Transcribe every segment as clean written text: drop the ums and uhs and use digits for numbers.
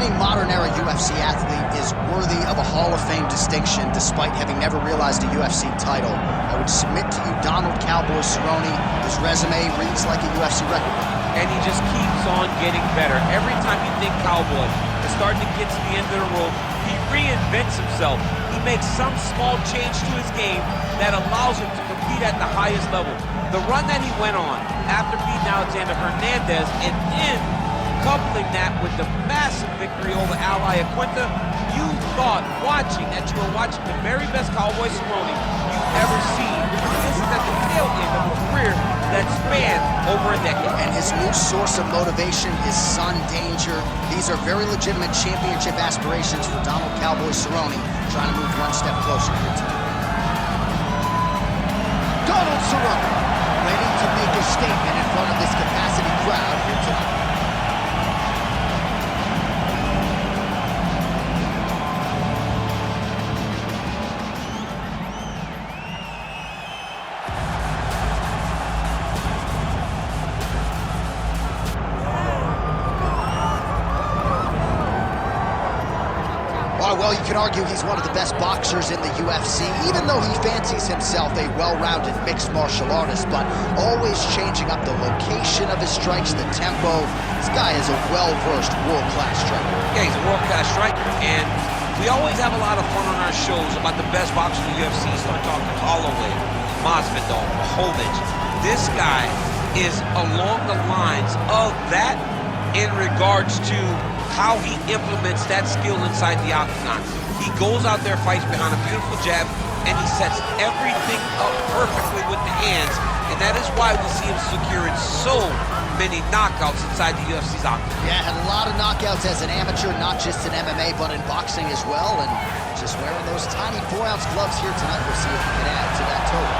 any modern-era UFC athlete is worthy of a Hall of Fame distinction despite having never realized a UFC title, I would submit to you Donald "Cowboy" Cerrone. His resume reads like a UFC record. And he just keeps on getting better. Every time you think Cowboy is starting to get to the end of the road, he reinvents himself. He makes some small change to his game that allows him to compete at the highest level. The run that he went on after beating Alexander Hernandez and then coupling that with the massive victory over Ally Aquinta, you thought that you were watching the very best Cowboy Cerrone you've ever seen. This is at the tail end of a career that spanned over a decade. And his new source of motivation, his son Danger. These are very legitimate championship aspirations for Donald "Cowboy" Cerrone, trying to move one step closer here tonight. Donald Cerrone, ready to make a statement in front of this capacity crowd here tonight. Well, you can argue he's one of the best boxers in the UFC, even though he fancies himself a well-rounded mixed martial artist, but always changing up the location of his strikes, the tempo. This guy is a well-versed world-class striker. Yeah, he's a world-class striker, and we always have a lot of fun on our shows about the best boxers in the UFC. Start talking Holloway, Masvidal, Hovich. This guy is along the lines of that in regards to how he implements that skill inside the octagon. He goes out there, fights behind a beautiful jab, and he sets everything up perfectly with the hands, and that is why we see him securing so many knockouts inside the UFC's octagon. Yeah, had a lot of knockouts as an amateur, not just in MMA, but in boxing as well, and just wearing those tiny 4-ounce gloves here tonight, we'll see if he can add to that total.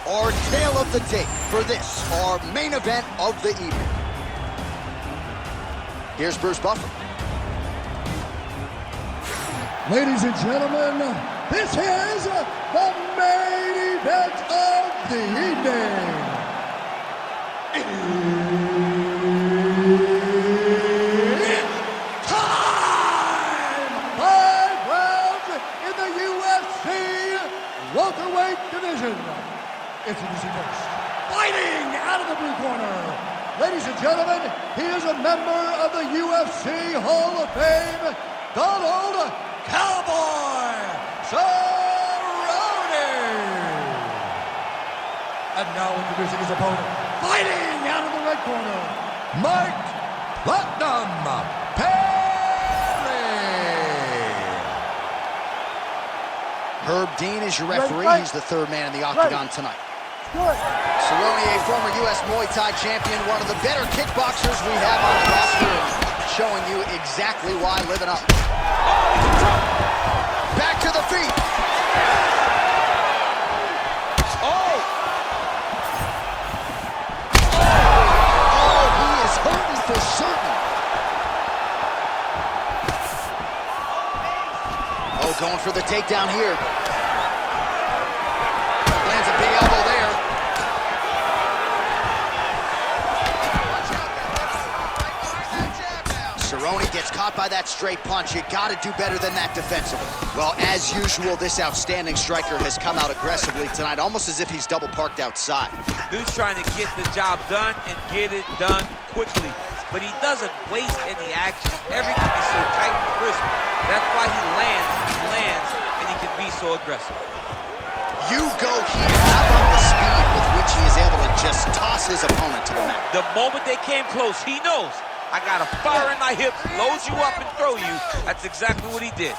Our tale of the tape for this, our main event of the evening. Here's Bruce Buffer. Ladies and gentlemen, this is the main event of the evening. It's time! 5 rounds in the UFC welterweight division. Introducing first, fighting out of the blue corner. Ladies and gentlemen, he is a member of the UFC Hall of Fame, Donald "Cowboy" Cerrone. And now introducing his opponent, fighting out of the red corner, Mike Platinum Perry. Herb Dean is your referee. He's the third man in the octagon tonight. Cerrone, a former U.S. Muay Thai champion, one of the better kickboxers we have on the roster, showing you exactly why living up. Back to the feet. Oh, he is hurting for certain. Oh, going for the takedown here. Lands a big elbow there. Cerrone gets caught by that straight punch. You got to do better than that defensively. Well, as usual, this outstanding striker has come out aggressively tonight, almost as if he's double parked outside. Dude's trying to get the job done and get it done quickly, but he doesn't waste any action. Everything is so tight and crisp. That's why he lands, and he can be so aggressive. You go here. How about the speed with which he is able to just toss his opponent to the mat? The moment they came close, he knows. I got a fire in my hips, load you up and throw you. That's exactly what he did.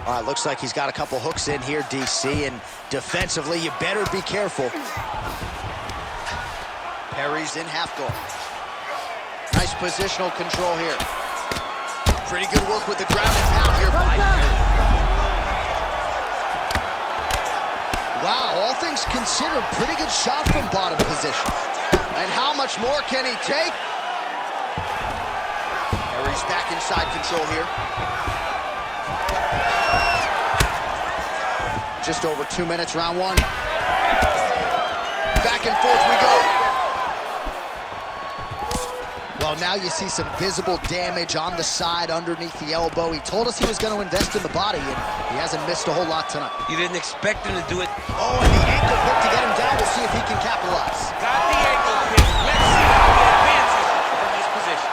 All right, looks like he's got a couple hooks in here, DC, and defensively, you better be careful. Perry's in half guard. Nice positional control here. Pretty good work with the ground and pound here by Perry. Wow, all things considered, pretty good shot from bottom position. And how much more can he take? Perry's back inside control here. just over 2 minutes, round one. Back and forth we go. Well, now you see some visible damage on the side underneath the elbow. He told us he was going to invest in the body, and he hasn't missed a whole lot tonight. You didn't expect him to do it. Oh, and the ankle pick to get him down. We'll see if he can capitalize. Got the ankle pick. Let's see how he advances from this position.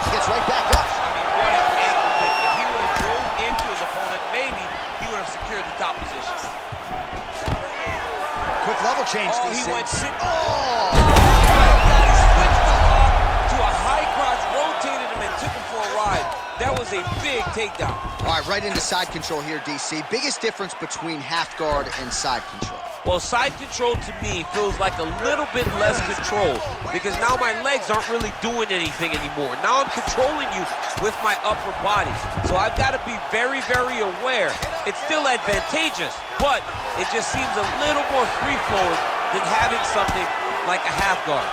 He gets right back up. I mean, what an ankle pick. If he would have drove into his opponent, maybe he would have secured the top position. Quick level change. Oh, he went sit. Oh! He switched the lock to a high crotch, rotated him, and took him for a ride. That was a big takedown. All right, right into side control here, DC. Biggest difference between half guard and side control? Well, side control to me feels like a little bit less control because now my legs aren't really doing anything anymore. Now I'm controlling you with my upper body. So I've got to be very, very aware. It's still advantageous, but it just seems a little more free-flowing than having something like a half guard.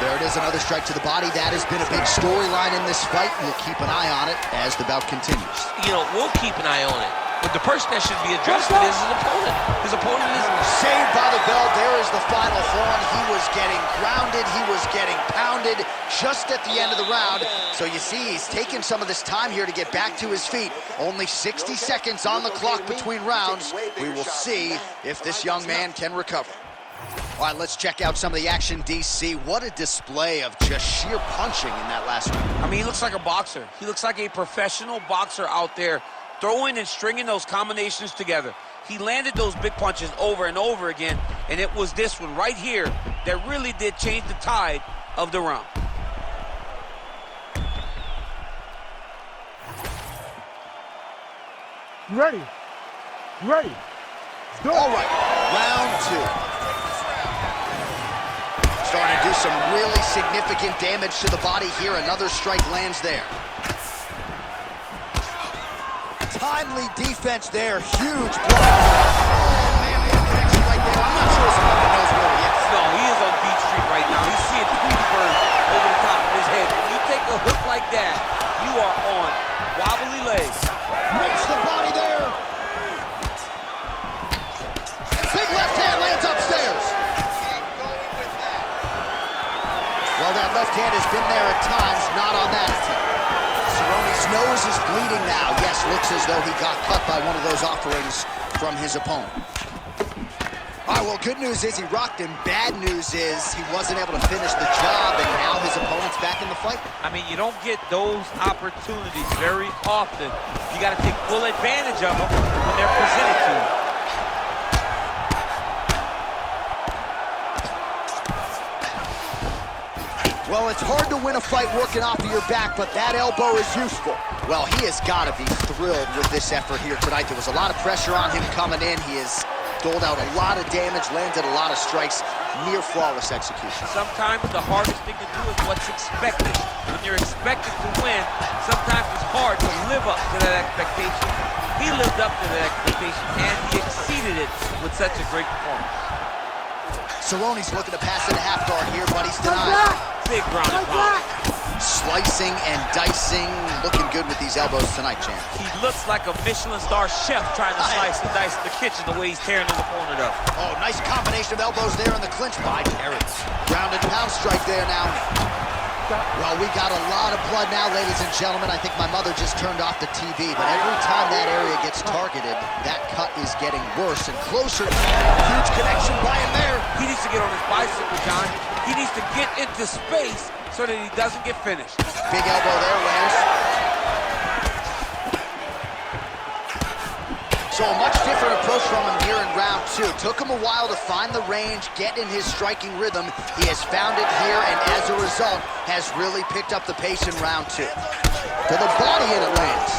There it is, another strike to the body. That has been a big storyline in this fight. We'll keep an eye on it as the bout continues. You know, we'll keep an eye on it. But the person that should be addressing it is his opponent. His opponent is saved by the bell. There is the final horn. He was getting grounded. He was getting pounded just at the end of the round. So you see, he's taking some of this time here to get back to his feet. Only 60 seconds on the clock between rounds. We will see if this young man can recover. All right, let's check out some of the action, DC. What a display of just sheer punching in that last round. I mean, he looks like a boxer. He looks like a professional boxer out there, throwing and stringing those combinations together. He landed those big punches over and over again, and it was this one right here that really did change the tide of the round. You ready? You ready? Let's go. All right, round two. Starting to do some really significant damage to the body here. Another strike lands there. Timely defense there. Huge block. Oh, man, the connection right there. I'm not sure his opponent knows where he is. No, he is on Beach Street right now. He's seeing Tweety Bird over the top of his head. When you take a hook like that, you are on wobbly legs. Makes the body there. Big left hand lands upstairs. Well, that left hand has been there at times, not on that attempt. Cerrone's nose is bleeding now. Yes, looks as though he got cut by one of those offerings from his opponent. All right, well, good news is he rocked him. Bad news is he wasn't able to finish the job, and now his opponent's back in the fight. I mean, you don't get those opportunities very often. You got to take full advantage of them when they're presented to you. Well, it's hard to win a fight working off of your back, but that elbow is useful. Well, he has got to be thrilled with this effort here tonight. There was a lot of pressure on him coming in. He has doled out a lot of damage, landed a lot of strikes, near flawless execution. Sometimes the hardest thing to do is what's expected. When you're expected to win, sometimes it's hard to live up to that expectation. He lived up to that expectation, and he exceeded it with such a great performance. Cerrone's looking to pass into half guard here, but he's denied. Big ground and pound. Slicing and dicing, looking good with these elbows tonight, champ. He looks like a Michelin star chef trying to slice and dice in the kitchen the way he's tearing his opponent up. Oh, nice combination of elbows there in the clinch by Terry. Ground and pound strike there now. Well, we got a lot of blood now, ladies and gentlemen. I think my mother just turned off the TV, but every time that area gets targeted, that cut is getting worse and closer. Huge connection by him there. He needs to get on his bicycle, John. He needs to get into space so that he doesn't get finished. Big elbow there, lands. So a much different approach from him here in round two. Took him a while to find the range, get in his striking rhythm. He has found it here, and as a result, has really picked up the pace in round two. To the body, and it lands.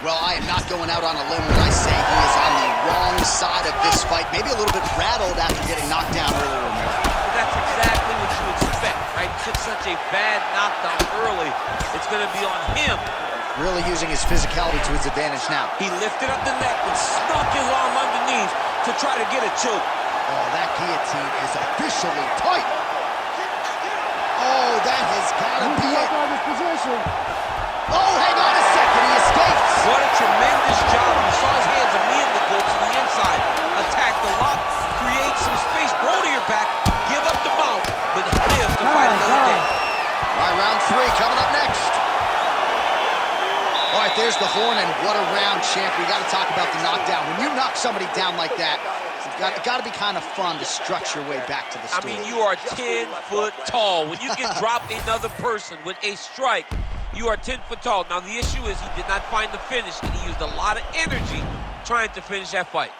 Well, I am not going out on a limb when I say he is on the wrong side of this fight. Maybe a little bit rattled after getting knocked down earlier in the fight. That's exactly what you expect, right? He took such a bad knockdown early. It's going to be on him. Really using his physicality to his advantage now. He lifted up the neck and snuck his arm underneath to try to get a choke. Oh, that guillotine is officially tight. Oh, that has got to be it. Oh, hang on a second, he escapes. What a tremendous job. You saw his hands immediately go to the inside. Attack the lock, create some space, roll to your back, give up the mount, but live to fight another day. All right, round 3 coming up next. All right, there's the horn, and what a round, champ. We got to talk about the knockdown. When you knock somebody down like that, it's got to be kind of fun to strut your way back to the stool. I mean, you are 10 foot tall. When you can drop another person with a strike, you are 10 foot tall. Now, the issue is he did not find the finish, and he used a lot of energy trying to finish that fight.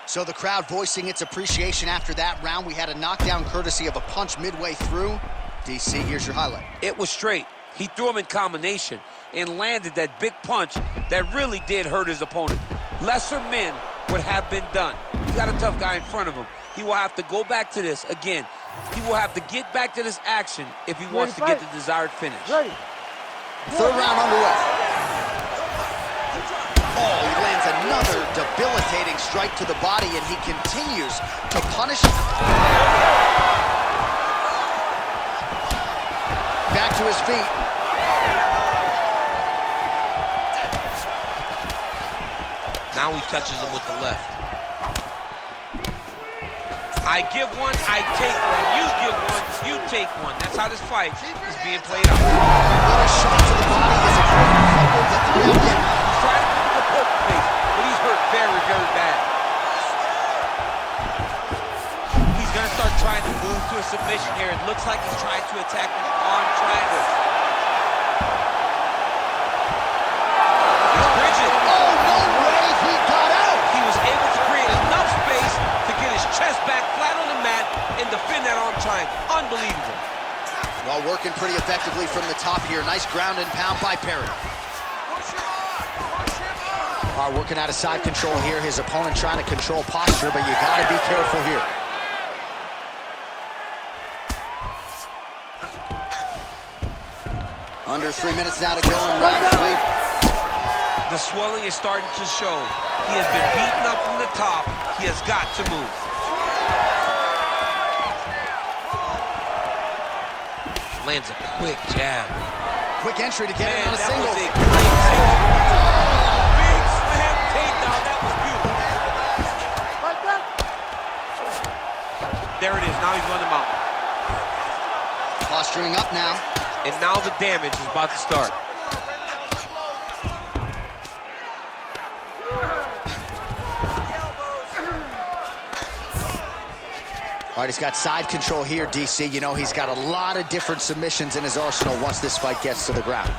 So the crowd voicing its appreciation after that round. We had a knockdown courtesy of a punch midway through. DC, here's your highlight. It was straight. He threw him in combination and landed that big punch that really did hurt his opponent. Lesser men would have been done. He's got a tough guy in front of him. He will have to go back to this again. He will have to get back to this action if he wants to get the desired finish. Ready. 3rd round underway. Oh, he lands another debilitating strike to the body, and he continues to punish. Back to his feet. Now he touches him with the left. I give one, I take one. You give one, you take one. That's how this fight is being played out. What a shot to the body as a crumpled the throat. He's trying to put the poker face, but he's hurt very, very bad. He's going to start trying to move to a submission here. It looks like he's trying to attack with arm triangles. He's bridging. Oh, no way, he got out. He was able to create enough space to get his chest back flat on the mat and defend that arm triangle. Unbelievable. Well, working pretty effectively from the top here. Nice ground and pound by Perry. All right, working out of side control here. His opponent trying to control posture, but you got to be careful here. Under 3 minutes now to go in round 3. The swelling is starting to show. He has been beaten up from the top. He has got to move. Lands a quick jab. Quick entry to get it on a that single. was a great single. Big slam takedown. That was beautiful. There it is. Now he's running him out. Posturing up now. And now the damage is about to start. All right, he's got side control here, DC. You know, he's got a lot of different submissions in his arsenal once this fight gets to the ground.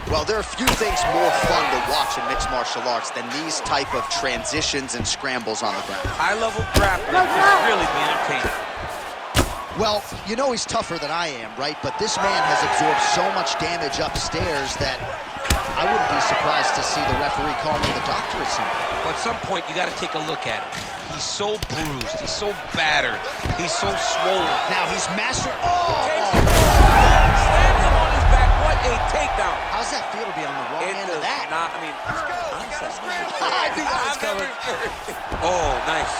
Well, there are few things more fun to watch in mixed martial arts than these type of transitions and scrambles on the ground. High-level grappling can really be entertaining. Well, you know he's tougher than I am, right? But this man has absorbed so much damage upstairs that I wouldn't be surprised to see the referee calling the doctor at some point. But at some point, you got to take a look at him. He's so bruised. He's so battered. He's so swollen. Now he's mastered. Oh! Slams him on his back. What a takedown. How's that feel to be on the wrong end of that? Not, I mean, I think that was covered. Oh, nice.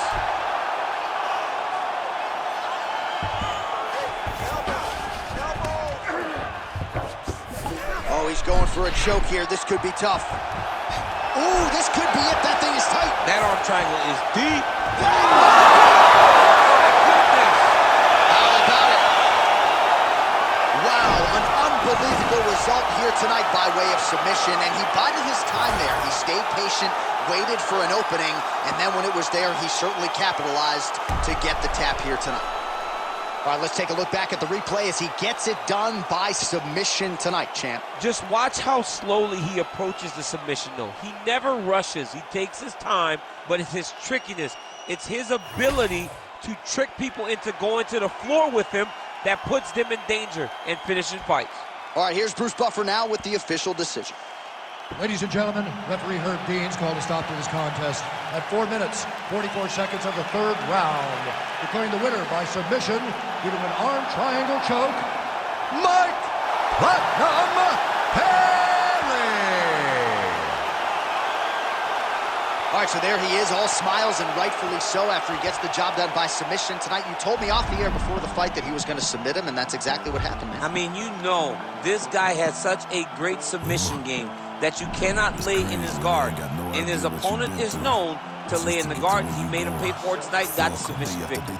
Oh, he's going for a choke here. This could be tough. Ooh, this could be it. That thing is tight. That arm triangle is deep. How about it? Wow, an unbelievable result here tonight by way of submission, and he bided his time there. He stayed patient, waited for an opening, and then when it was there, he certainly capitalized to get the tap here tonight. All right, let's take a look back at the replay as he gets it done by submission tonight, champ. Just watch how slowly he approaches the submission, though. He never rushes. He takes his time, but it's his trickiness. It's his ability to trick people into going to the floor with him that puts them in danger and finishing fights. All right, here's Bruce Buffer now with the official decision. Ladies and gentlemen, referee Herb Dean's called a stop to this contest at 4 minutes, 44 seconds of the 3rd round, declaring the winner by submission due to an arm triangle choke, Mike Platinum Perry. All right, so there he is, all smiles, and rightfully so after he gets the job done by submission tonight. You told me off the air before the fight that he was going to submit him, and that's exactly what happened, man. I mean, you know, this guy has such a great submission game that you cannot lay in his guard. And his opponent is known to lay in the guard. He made him pay for it tonight, got the submission victory.